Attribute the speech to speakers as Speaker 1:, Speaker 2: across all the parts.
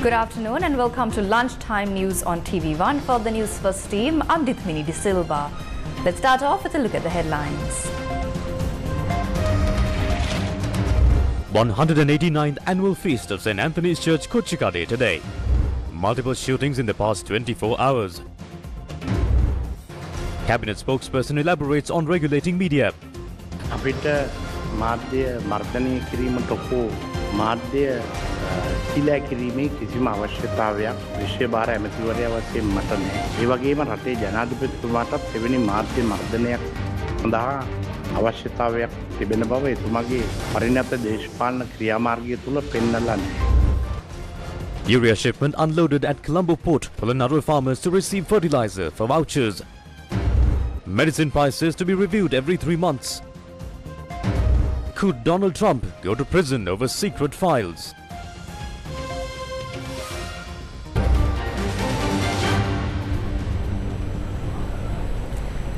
Speaker 1: Good afternoon and welcome to Lunchtime News on TV1. For the News First team, I'm Dithmini De Silva. Let's start off with a look at the headlines.
Speaker 2: 189th Annual Feast of St. Anthony's Church, Crocodile today. Multiple shootings in the past 24 hours. Cabinet spokesperson elaborates on regulating media.
Speaker 3: අපිට මාධ්‍ය මර්ධනය කිරීමට හෝ මාධ්‍ය සීලා කිරීමේ කිසිම අවශ්‍යතාවයක් විශ්ව භාර ඇමතිවරයා වශයෙන් මට නැහැ. ඒ වගේම රටේ ජනාධිපතිතුමාටත් එවැනි මාධ්‍ය මර්ධනයක් සඳහා අවශ්‍යතාවයක් තිබෙන බව එතුමාගේ පරිණත දේශපාලන ක්‍රියාමාර්ගය තුල පෙන්වලා නැහැ.
Speaker 2: Urea shipment unloaded at Colombo port. Polonnaru farmers to receive fertilizer for vouchers. Medicine prices to be reviewed every 3 months. Could Donald Trump go to prison over secret files?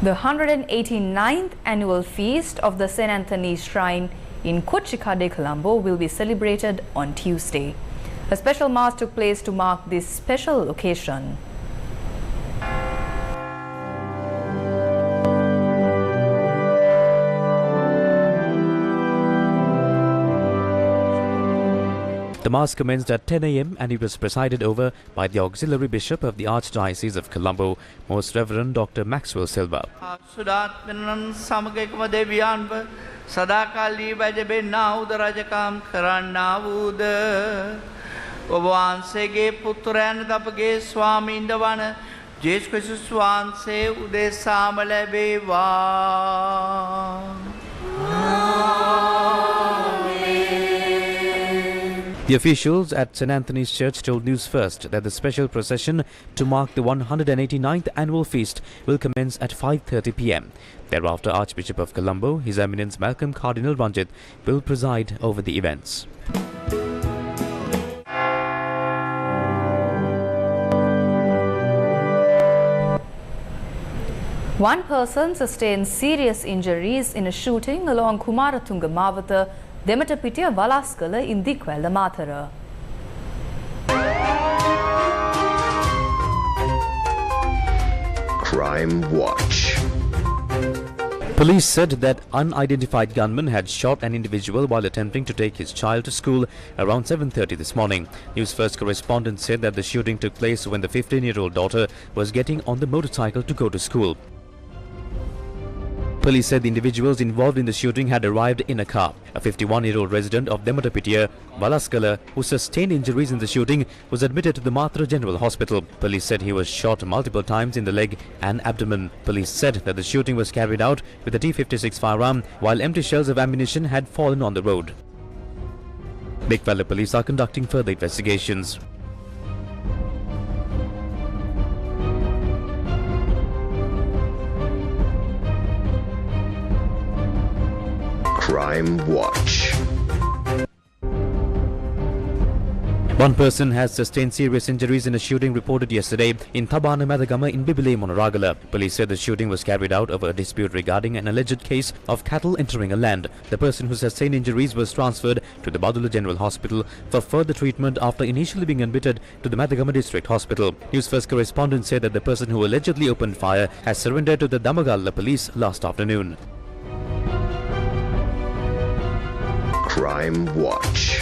Speaker 1: The 189th annual feast of the St. Anthony's Shrine in Crocodile, Colombo will be celebrated on Tuesday. A special mass took place to mark this special occasion.
Speaker 2: The Mass commenced at 10 a.m. and it was presided over by the Auxiliary Bishop of the Archdiocese of Colombo, Most Reverend Dr. Maxwell Silva. The officials at St. Anthony's Church told News First that the special procession to mark the 189th annual feast will commence at 5:30 p.m. Thereafter, Archbishop of Colombo, His Eminence Malcolm Cardinal Ranjit, will preside over the events.
Speaker 1: One person sustained serious injuries in a shooting along Kumaratunga Mawatha, Dematapitiya Valaskala in Dikwella Mathara.
Speaker 4: Crime Watch.
Speaker 2: Police said that unidentified gunman had shot an individual while attempting to take his child to school around 7:30 this morning. News First correspondent said that the shooting took place when the 15-year-old daughter was getting on the motorcycle to go to school. Police said the individuals involved in the shooting had arrived in a car. A 51-year-old resident of Dematapitiya, Valaskala, who sustained injuries in the shooting, was admitted to the Mathura General Hospital. Police said he was shot multiple times in the leg and abdomen. Police said that the shooting was carried out with a T-56 firearm while empty shells of ammunition had fallen on the road. Dikwella police are conducting further investigations.
Speaker 4: Crime Watch.
Speaker 2: One person has sustained serious injuries in a shooting reported yesterday in Thabana Madagama in Bibile, Monaragala. Police said the shooting was carried out over a dispute regarding an alleged case of cattle entering a land. The person who sustained injuries was transferred to the Badula General Hospital for further treatment after initially being admitted to the Madagama District Hospital. News First correspondent said that the person who allegedly opened fire has surrendered to the Damagala police last afternoon.
Speaker 4: Crime Watch.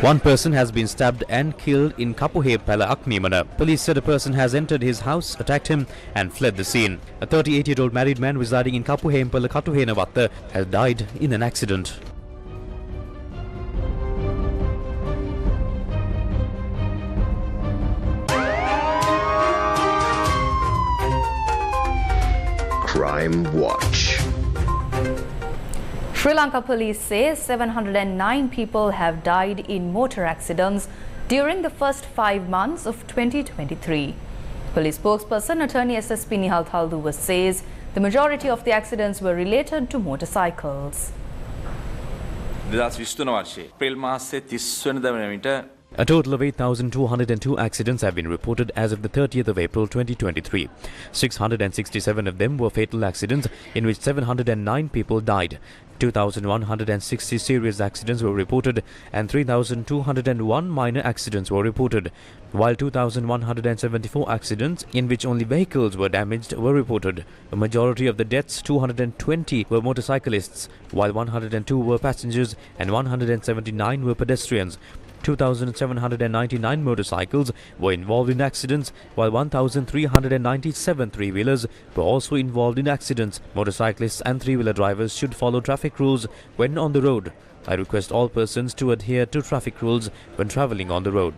Speaker 2: One person has been stabbed and killed in Kapuhe Pala Akmimana. Police said a person has entered his house, attacked him and fled the scene. A 38-year-old married man residing in Kapuhe Pala Katuhenavatta has died in an accident.
Speaker 4: Crime Watch.
Speaker 1: Sri Lanka police say 709 people have died in motor accidents during the first 5 months of 2023. Police spokesperson Attorney SSP Nihal Thalduwa says the majority of the accidents were related to motorcycles.
Speaker 5: 2023 වර්ෂයේ අප්‍රේල් මාසයේ 30 වෙනිදා වන විට
Speaker 2: A total of 8,202 accidents have been reported as of the 30th of April 2023. 667 of them were fatal accidents in which 709 people died. 2,160 serious accidents were reported and 3,201 minor accidents were reported, while 2,174 accidents in which only vehicles were damaged were reported. A majority of the deaths, 220, were motorcyclists, while 102 were passengers and 179 were pedestrians. 2,799 motorcycles were involved in accidents, while 1,397 three-wheelers were also involved in accidents. Motorcyclists and three-wheeler drivers should follow traffic rules when on the road. I request all persons to adhere to traffic rules when travelling on the road.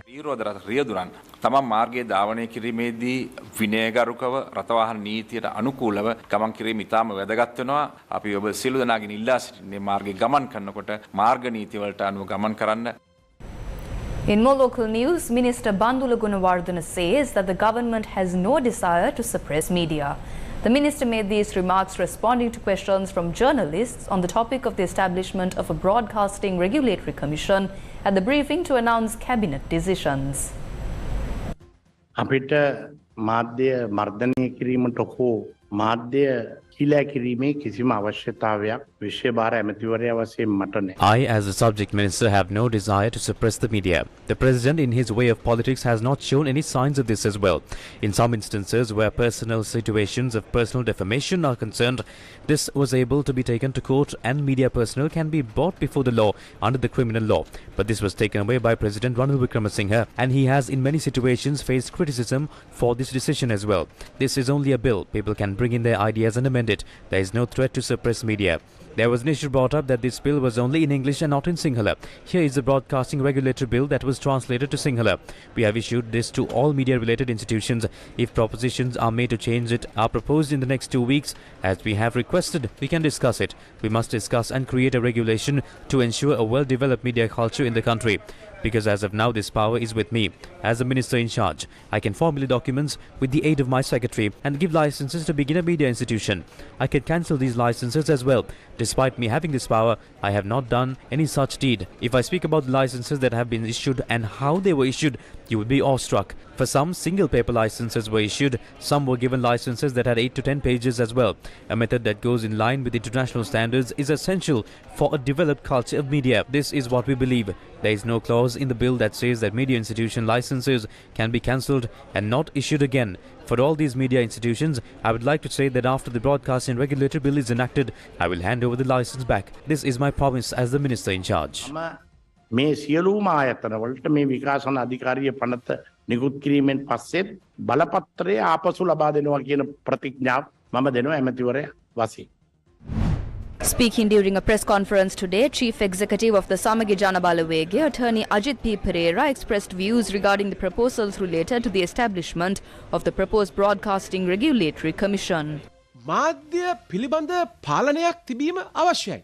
Speaker 5: තමන් මාර්ගයේ ධාවනය කිරීමේදී විනයගරුකව රථවාහන නීතියට අනුකූලව ගමන් කිරීම ඉතාම වැදගත් වෙනවා. අපි ඔබ සියලු දෙනාගෙන් ඉල්ලා සිටින්නේ මාර්ගයේ ගමන් කරනකොට මාර්ග නීති වලට අනුව ගමන් කරන්න.
Speaker 1: In more local news, Minister Bandula Gunawardena says that the government has no desire to suppress media. The minister made these remarks responding to questions from journalists on the topic of the establishment of a broadcasting regulatory commission at the briefing to announce cabinet decisions.
Speaker 3: අපිට මාධ්‍ය මර්ධනය කිරීමට හෝ මාධ්‍ය කිලා කිරීමේ කිසිම අවශ්‍යතාවයක් විශේෂ භාර ඇමතිවරයා වශයෙන් මට නැහැ.
Speaker 2: I, as a subject minister, have no desire to suppress the media. The president, in his way of politics, has not shown any signs of this as well. In some instances where personal situations of personal defamation are concerned, this was able to be taken to court and media personnel can be brought before the law under the criminal law. But this was taken away by President Ranil Wickremesinghe, and he has in many situations faced criticism for this decision as well. This is only a bill. People can bring in their ideas and amend it. There is no threat to suppress media. There was an issue brought up that this bill was only in English and not in Sinhala. Here is the broadcasting regulatory bill that was translated to Sinhala. We have issued this to all media-related institutions. If propositions are made to change it are proposed in the next 2 weeks, as we have requested, we can discuss it. We must discuss and create a regulation to ensure a well-developed media culture in the country. Because as of now, this power is with me. As the minister in charge, I can formulate documents with the aid of my secretary and give licenses to begin a media institution. I can cancel these licenses as well. Despite me having this power, I have not done any such deed. If I speak about the licenses that have been issued and how they were issued, you would be awestruck. For some, single paper licenses were issued. Some were given licenses that had 8 to 10 pages as well. A method that goes in line with international standards is essential for a developed culture of media. This is what we believe. There is no clause in the bill that says that media institution licenses can be cancelled and not issued again. For all these media institutions, I would like to say that after the broadcasting regulatory bill is enacted, I will hand over the license back. This is my promise as the minister in charge.
Speaker 3: මේ සියලුම ආයතනවලට මේ විකාශන අධිකාරිය පනත නිකුත් කිරීමෙන් පස්සෙත් බලපත්‍රය ආපසු ලබා දෙනවා කියන ප්‍රතිඥාව මම දෙනවා ඇමතිවරයා වශයෙන්.
Speaker 1: Speaking during a press conference today, Chief Executive of the Samagi Jana Balawege, Attorney Ajit P. Pereira, expressed views regarding the proposals related to the establishment of the proposed Broadcasting Regulatory Commission.
Speaker 6: මාධ්‍ය පිළිබඳ පාලනයක් තිබීම අවශ්‍යයි.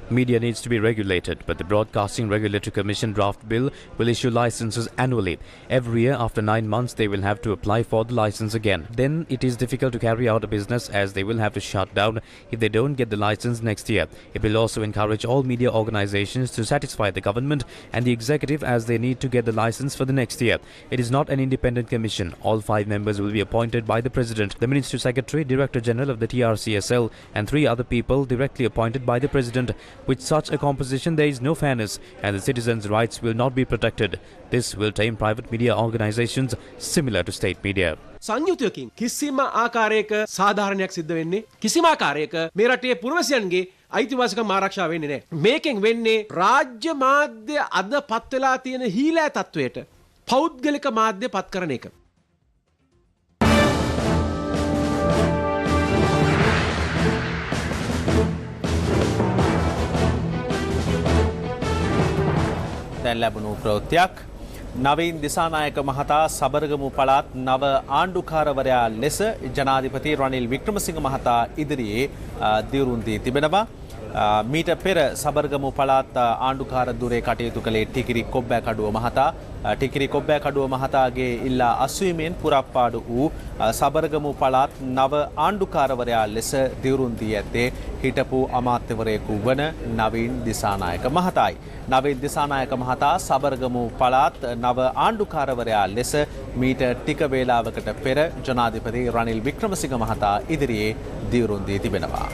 Speaker 2: Media needs to be regulated, but the Broadcasting Regulatory Commission draft bill will issue licenses annually. Every year after 9 months, they will have to apply for the license again. Then it is difficult to carry out a business as they will have to shut down if they don't get the license next year. It will also encourage all media organizations to satisfy the government and the executive as they need to get the license for the next year. It is not an independent commission. All 5 members will be appointed by the President, the Ministry Secretary, Director General of the TRCSL, and 3 other people directly appointed by the President. With such a composition, there is no fairness and the citizens' rights will not be protected. This will tame private media organizations similar to state media.
Speaker 6: සංයුතියකින් කිසිම ආකාරයක සාධාරණයක් සිද්ධ වෙන්නේ කිසිම ආකාරයක මේ රටේ පුරවැසියන්ගේ අයිතිවාසිකම් ආරක්ෂා වෙන්නේ නැහැ. මේකෙන් වෙන්නේ රාජ්‍ය මාධ්‍ය අද පත් වෙලා තියෙන හීලෑ තත්වයට පෞද්ගලික මාධ්‍ය පත් කරන එක.
Speaker 7: දැන් ලැබුණු ප්‍රවෘත්තියක් නවීන් දිසානායක මහතා සබරගමු පළාත් නව ආණ්ඩුකාරවරයා ලෙස ජනාධිපති රනිල් වික්‍රමසිංහ මහතා ඉදිරියේ දියුරුම් දී තිබෙනවා. මීට පෙර සබරගමු පළාත් ආණ්ඩුකාර දුරේ කටයුතු කළේ ටිකිරි කොබ්බෑකඩුව මහතා. ටිකිරි කොබ්බෑකඩුව මහතාගේ ඉල්ලා අස්වීමෙන් පුරප්පාඩු වූ සබරගමු පළාත් නව ආණ්ඩුකාරවරයා ලෙස දියුරුම් දී ඇත්තේ හිටපු අමාත්‍යවරයෙකු වන නවීන් දිසානායක මහතායි. නවීන් දිසානායක මහතා සබරගමු පළාත් නව ආණ්ඩුකාරවරයා ලෙස මීට ටික වේලාවකට පෙර ජනාධිපති රනිල් වික්‍රමසිංහ මහතා ඉදිරියේ දියුරුම් දී තිබෙනවා.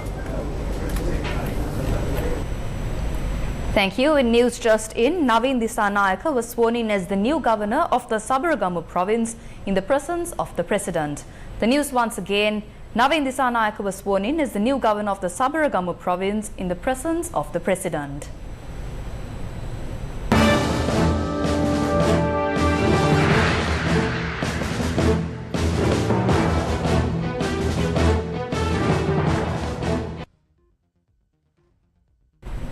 Speaker 1: Thank you. In news just in, Naveen Disanayaka was sworn in as the new governor of the Sabaragamu province in the presence of the president. The news once again, Naveen Disanayaka was sworn in as the new governor of the Sabaragamu province in the presence of the president.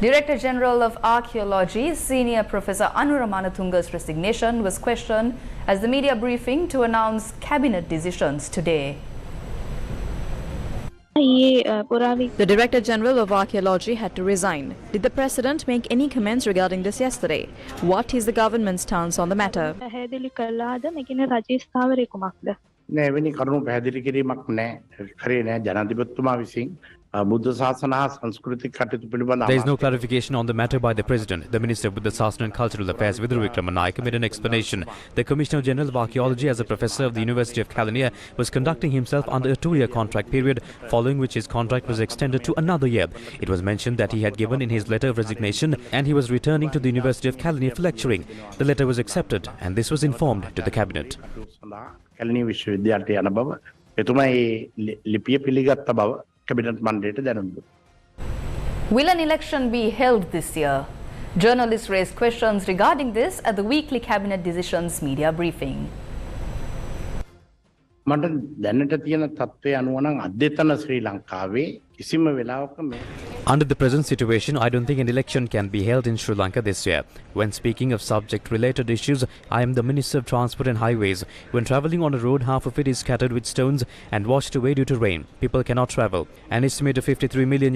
Speaker 1: Director General of Archeology, Senior Professor Anura Manatunga's resignation was questioned as the media briefing to announce cabinet decisions today.
Speaker 8: The Director General of Archeology had to resign. Did the President make any comments regarding this yesterday? What is the government's stance on the matter?
Speaker 3: එවැනි කරුණු පැහැදිලි කිරීමක් නැහැ කරේ නැහැ ජනාධිපතිතුමා විසින් බුද්ධ ශාසන හා සංස්කෘතික කටයුතු පිළිබඳ
Speaker 2: There is no clarification on the matter by the President. The Minister of Buddha Sasana and Cultural Affairs, Vidura Vikramanayake, made an explanation. The Commissioner General of Archaeology, as a professor of the University of California, was conducting himself under a 2-year contract period, following which his contract was extended to another year. It was mentioned that he had given in his letter of resignation and he was returning to the University of California for lecturing. The letter was accepted and this was informed to the Cabinet.
Speaker 3: Kelaniya විශ්වවිද්‍යාලයට යන බව එතුමා ඒ ලිපිය පිළිගත්ත බව cabinet මණ්ඩලයට දැනුම් දුන්නා.
Speaker 1: Will an election be held this year? Journalists raised questions regarding this at the weekly cabinet decisions media briefing.
Speaker 3: මට දැනට තියෙන තත්ත්වය අනුව නම් අධ්‍යතන ශ්‍රී ලංකාවේ කිසිම වෙලාවක මේ
Speaker 2: Under the present situation, I don't think an election can be held in Sri Lanka this year. When speaking of subject-related issues, I am the Minister of Transport and Highways. When travelling on a road, half of it is scattered with stones and washed away due to rain. People cannot travel. An estimate of $53 million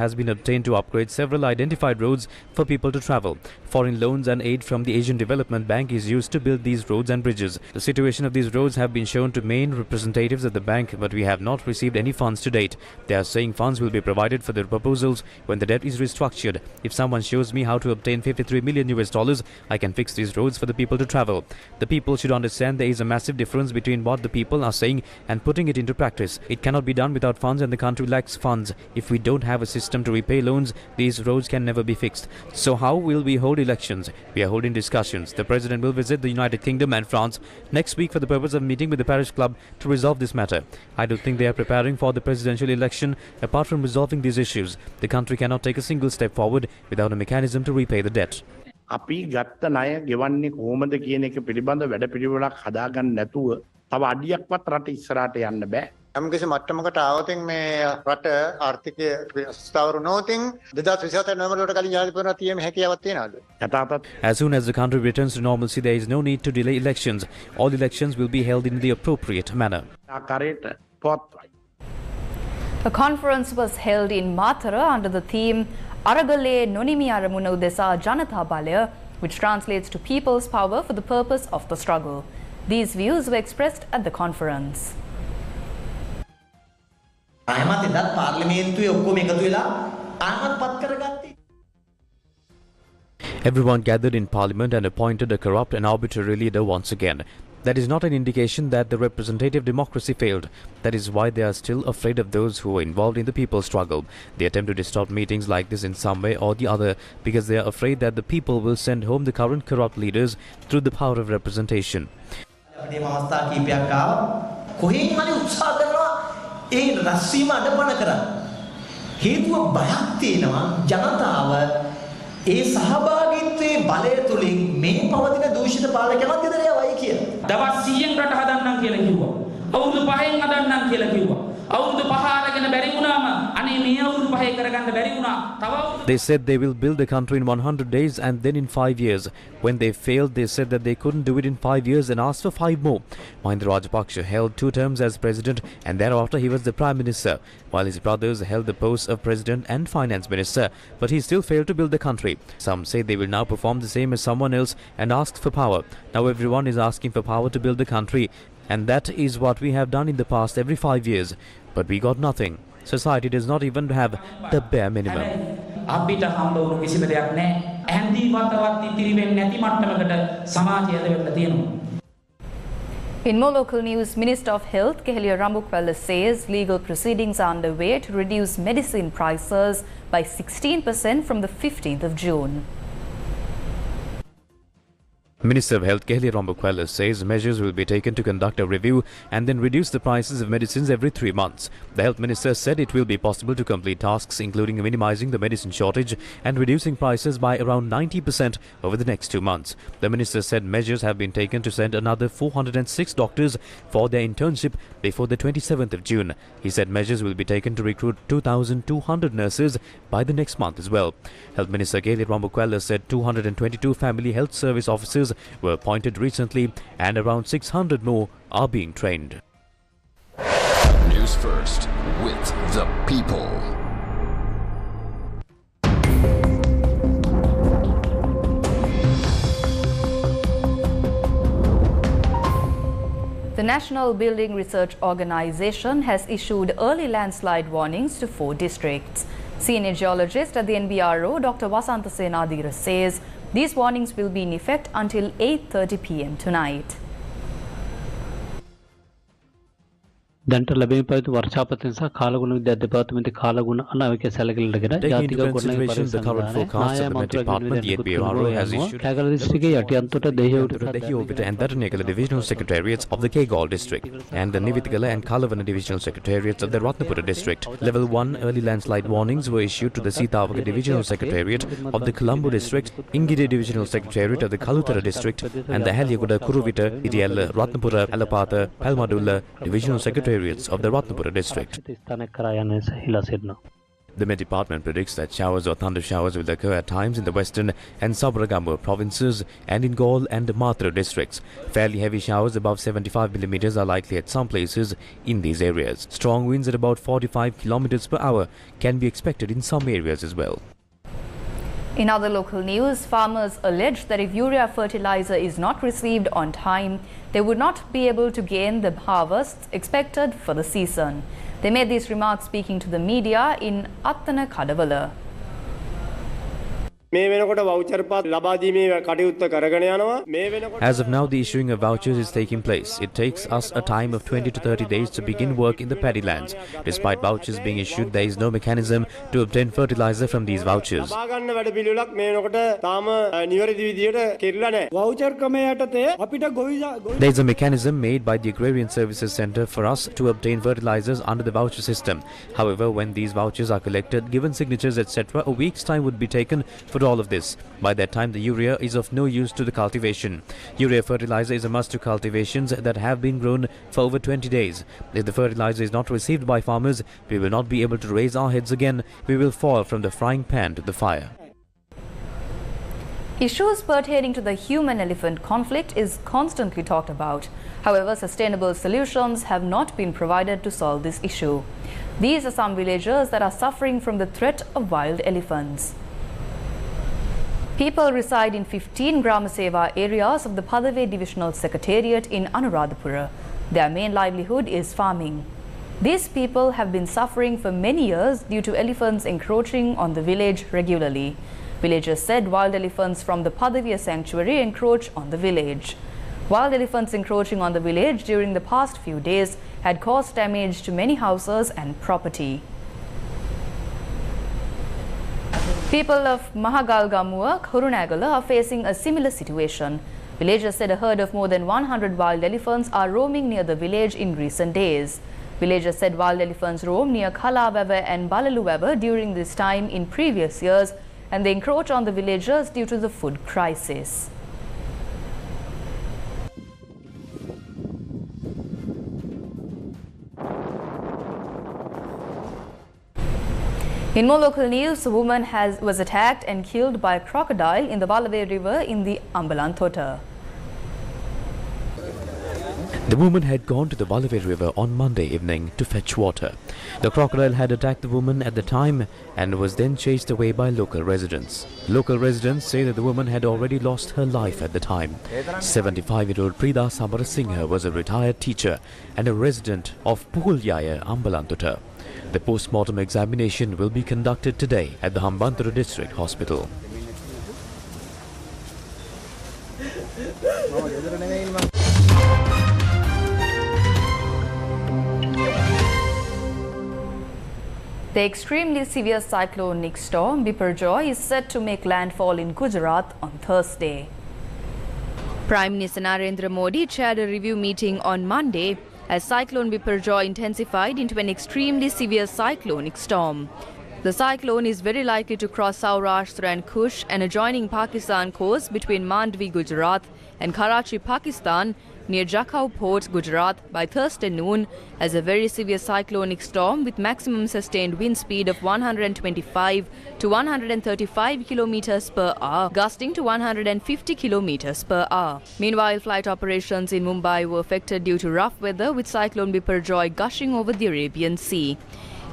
Speaker 2: has been obtained to upgrade several identified roads for people to travel. Foreign loans and aid from the Asian Development Bank is used to build these roads and bridges. The situation of these roads have been shown to main representatives of the bank, but we have not received any funds to date. They are saying funds will be provided for their proposals when the debt is restructured. If someone shows me how to obtain $53 million, I can fix these roads for the people to travel. The people should understand there is a massive difference between what the people are saying and putting it into practice. It cannot be done without funds and the country lacks funds. If we don't have a system to repay loans, these roads can never be fixed. So how will we hold elections? We are holding discussions. The President will visit the United Kingdom and France next week for the purpose of meeting with the Paris Club to resolve this matter. I don't think they are preparing for the presidential election. Apart from resolving these issues, the country cannot take a single step forward without a mechanism to repay the debt.
Speaker 3: අපි ගත්ත ණය ගෙවන්නේ කොහොමද කියන එක පිළිබඳ වැඩපිළිවෙලක් හදාගන්න නැතුව තව අඩියක්වත් රට ඉස්සරහට යන්න බෑ.
Speaker 9: යම්කිසි මට්ටමකට ආවතින් මේ රට ආර්ථිකය ස්ථාවර නොවතින් 2027 නොවැම්බර් කලින් ජනාධිපතිතුමා තියීමේ හැකියාවක් තියෙනවද?
Speaker 2: As soon as the country returns to normalcy, there is no need to delay elections. All elections will be held in the appropriate manner.
Speaker 3: ආකාරයට පවත්වයි.
Speaker 1: A conference was held in Matara under the theme Aragale Nonimi Aramuna Udesa Janata Balaya, which translates to people's power for the purpose of the struggle. These views were expressed at the conference.
Speaker 2: Everyone gathered in Parliament and appointed a corrupt and arbitrary leader once again. That is not an indication that the representative democracy failed. That is why they are still afraid of those who were involved in the people's struggle. They attempt to distort meetings like this in some way or the other because they are afraid that the people will send home the current corrupt leaders through the power of representation.
Speaker 10: ඒ සහභාගීත්වයේ බලය තුලින් මේ පවතින දූෂිත පාලකයන්වත් ගෙදර යවයි කියලා. දවස් 100න් රට හදන්නම් කියලා කිව්වා. අවුරුදු 5න් හදන්නම් කියලා කිව්වා. අවුරුදු 5 අරගෙන බැරි වුණාම අනේ මේ අවුරුදු 5 කරගන්න බැරි වුණා.
Speaker 2: They said they will build the country in 100 days and then in 5 years. When they failed, they said that they couldn't do it in 5 years and asked for 5 more. Mahinda Rajapaksa held 2 terms as president and thereafter he was the prime minister, while his brothers held the posts of president and finance minister, but he still failed to build the country. Some say they will now perform the same as someone else and ask for power. Now everyone is asking for power to build the country, and that is what we have done in the past every 5 years. But we got nothing. Society does not even have the bare minimum.
Speaker 10: අපිට හම්බ වුණු කිසිම දෙයක් නැහැ. ඇන්දි වතවත් ඉතිරි වෙන්නේ නැති මට්ටමකට සමාජය අද වෙලා තියෙනවා.
Speaker 1: In more local news, Minister of Health Keheliya Rambukwala says legal proceedings are underway to reduce medicine prices by 16% from the 15th of June.
Speaker 2: Minister of Health Keheliya Rambukwala says measures will be taken to conduct a review and then reduce the prices of medicines every 3 months. The Health Minister said it will be possible to complete tasks including minimizing the medicine shortage and reducing prices by around 90% over the next 2 months. The Minister said measures have been taken to send another 406 doctors for their internship before the 27th of June. He said measures will be taken to recruit 2,200 nurses by the next month as well. Health Minister Keheliya Rambukwala said 222 family health service officers were appointed recently and around 600 more are being trained.
Speaker 4: News first with the people.
Speaker 1: The National Building Research Organization has issued early landslide warnings to 4 districts. Senior geologist at the NBRO, Dr. Vasantha Senadira, says these warnings will be in effect until 8:30 p.m. tonight.
Speaker 11: දැන්ට ලැබෙන පරිදි වර්ෂාපතන සහ කාලගුණ විද්‍යා දෙපාර්තමේන්තේ කාලගුණ අනාවක සැලකිලිටගෙන
Speaker 2: ජාතික ගොඩනැගිලි Kagala
Speaker 11: district යටිඅන්තොට
Speaker 2: Dehiovita and Datanegala divisional secretariats of the Kegal district and the Nivitigala and Kalavana divisional secretariats of the Ratnapura district. Level 1 early landslide warnings were issued to the Sitavaka divisional secretariat of the Colombo district, Ingide divisional secretariat of the Kalutara district and the Haliagoda Kuruvita, Idiyalla, Ratnapura, Alapata, Palmadulla divisional secretariats of the Ratnapura district. The Met Department predicts that showers or thunder showers will occur at times in the western and Sabaragamba provinces and in Gaul and Matra districts. Fairly heavy showers above 75 millimeters are likely at some places in these areas. Strong winds at about 45 kilometers per hour can be expected in some areas as well.
Speaker 1: In other local news, farmers allege that if urea fertilizer is not received on time, they would not be able to gain the harvests expected for the season. They made these remarks speaking to the media in Attana Kadavala.
Speaker 2: As of now, the issuing of vouchers is taking place. It takes us a time of 20 to 30 days to begin work in the paddy lands. Despite vouchers being issued, there is no mechanism to obtain fertilizer from these vouchers. There is a mechanism made by the Agrarian Services Centre for us to obtain fertilizers under the voucher system. However, when these vouchers are collected, given signatures etc., a week's time would be taken for all of this. By that time, the urea is of no use to the cultivation. Urea fertilizer is a must to cultivations that have been grown for over 20 days. If the fertilizer is not received by farmers, we will not be able to raise our heads again. We will fall from the frying pan to the fire.
Speaker 1: Issues pertaining to the human-elephant conflict is constantly talked about. However, sustainable solutions have not been provided to solve this issue. These are some villagers that are suffering from the threat of wild elephants. People reside in 15 Grama Seva areas of the Padave Divisional Secretariat in Anuradhapura. Their main livelihood is farming. These people have been suffering for many years due to elephants encroaching on the village regularly. Villagers said wild elephants from the Padavia sanctuary encroach on the village. Wild elephants encroaching on the village during the past few days had caused damage to many houses and property. People of Mahagalgamua, Kurunagala are facing a similar situation. Villagers said a herd of more than 100 wild elephants are roaming near the village in recent days. Villagers said wild elephants roam near Kalaweva and Balaluweva during this time in previous years, and they encroach on the villagers due to the food crisis. In more local news, a woman was attacked and killed by a crocodile in the Balave River in the Ambalantota.
Speaker 2: The woman had gone to the Balave River on Monday evening to fetch water. The crocodile had attacked the woman at the time and was then chased away by local residents. Local residents say that the woman had already lost her life at the time. 75-year-old Prida Sabarasinghe was a retired teacher and a resident of Puhulyaya, Ambalantota. The post-mortem examination will be conducted today at the Hambantota District Hospital.
Speaker 1: The extremely severe cyclonic storm Biparjoy is set to make landfall in Gujarat on Thursday. Prime Minister Narendra Modi chaired a review meeting on Monday as Cyclone Biparjoy intensified into an extremely severe cyclonic storm. The cyclone is very likely to cross Saurashtra and Kutch and adjoining Pakistan coast between Mandvi, Gujarat and Karachi, Pakistan near Jakhau Port, Gujarat by Thursday noon as a very severe cyclonic storm with maximum sustained wind speed of 125 to 135 kilometers per hour, gusting to 150 kilometers per hour. Meanwhile, flight operations in Mumbai were affected due to rough weather with Cyclone Biparjoy gushing over the Arabian Sea.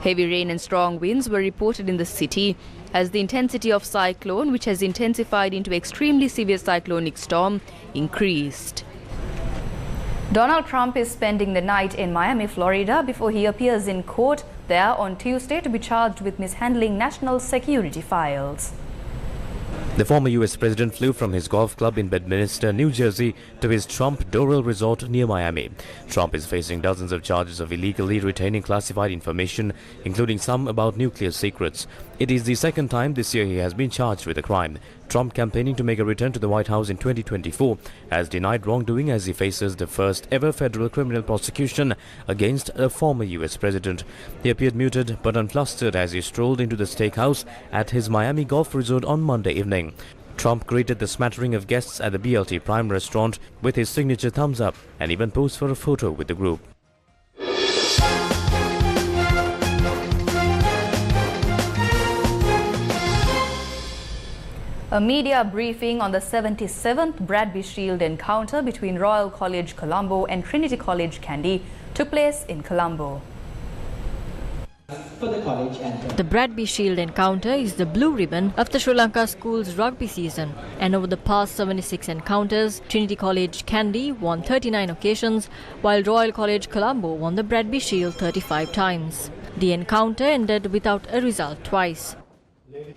Speaker 1: Heavy rain and strong winds were reported in the city as the intensity of cyclone, which has intensified into extremely severe cyclonic storm, increased. Donald Trump is spending the night in Miami, Florida before he appears in court there on Tuesday to be charged with mishandling national security files.
Speaker 2: The former US president flew from his golf club in Bedminster, New Jersey to his Trump Doral resort near Miami. Trump is facing dozens of charges of illegally retaining classified information, including some about nuclear secrets. It is the second time this year he has been charged with a crime. Trump, campaigning to make a return to the White House in 2024, has denied wrongdoing as he faces the first ever federal criminal prosecution against a former US president. He appeared muted but unflustered as he strolled into the steakhouse at his Miami golf resort on Monday evening. Trump greeted the smattering of guests at the BLT Prime restaurant with his signature thumbs up and even posed for a photo with the group.
Speaker 1: A media briefing on the 77th Bradby Shield encounter between Royal College Colombo and Trinity College Kandy took place in Colombo.
Speaker 12: The Bradby Shield encounter is the blue ribbon of the Sri Lanka schools rugby season, and over the past 76 encounters, Trinity College Kandy won 39 occasions, while Royal College Colombo won the Bradby Shield 35 times. The encounter ended without a result twice.
Speaker 13: It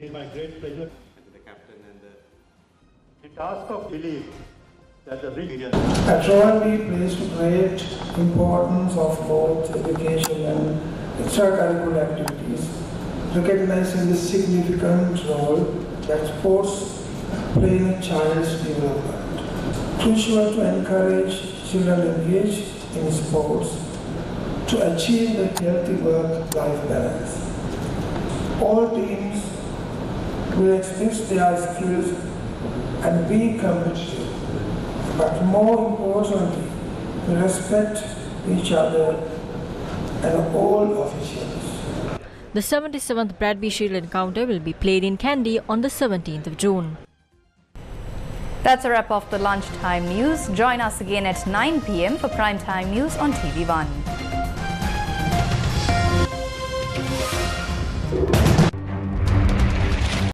Speaker 13: is my great pleasure the captain and the task of belief that the region
Speaker 14: at Royal we place great importance of both education and extracurricular activities, recognizing the significant role that sports play in a child's development. Crucial to encourage children engaged in sports to achieve the healthy work-life balance. All teams will express their skills and be competitive, but more importantly, we respect each other and all officials.
Speaker 12: The 77th Bradby Shield encounter will be played in Kandy on the 17th of June.
Speaker 1: That's a wrap of the lunchtime news. Join us again at 9 p.m. for primetime news on TV1.